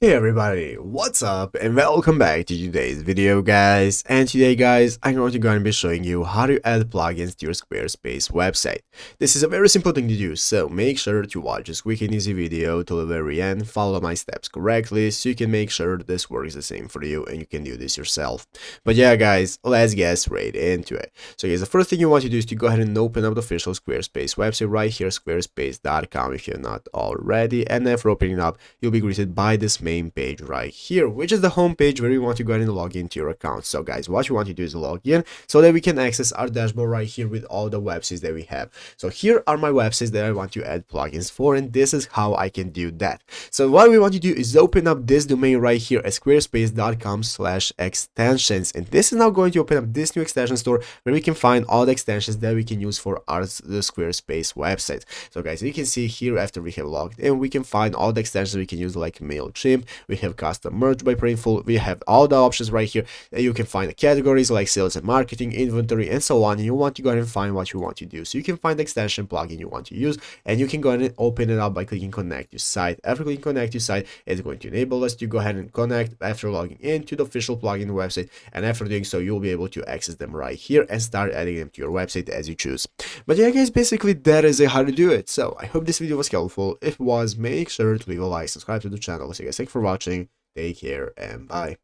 Hey everybody, what's up and welcome back to today's video guys. And today guys, I'm going to be showing you how to add plugins to your Squarespace website. This is a very simple thing to do, so make sure to watch this quick and easy video till the very end, follow my steps correctly so you can make sure this works the same for you and you can do this yourself. But yeah guys, let's get straight into it. So guys, the first thing you want to do is to go ahead and open up the official Squarespace website right here, squarespace.com if you're not already, and after opening up, you'll be greeted by this main page right here, which is the home page where you want to go ahead and log into your account. So guys, what you want to do is log in so that we can access our dashboard right here with all the websites that we have. So here are my websites that I want to add plugins for, and this is how I can do that. So what we want to do is open up this domain right here at squarespace.com/extensions, and this is now going to open up this new extension store where we can find all the extensions that we can use for the Squarespace website. So guys, you can see here after we have logged in, we can find all the extensions we can use like MailChimp. We have custom merge by Printful. We have all the options right here that you can find the categories like sales and marketing, inventory, and so on. And you want to go ahead and find what you want to do. So you can find the extension plugin you want to use, and you can go ahead and open it up by clicking connect to site. After clicking connect to site, it's going to enable us to go ahead and connect after logging into the official plugin website. And after doing so, you'll be able to access them right here and start adding them to your website as you choose. But yeah guys, basically that is how to do it. So I hope this video was helpful. If it was, make sure to leave a like, subscribe to the channel. So guys, thanks for watching. Take care and bye.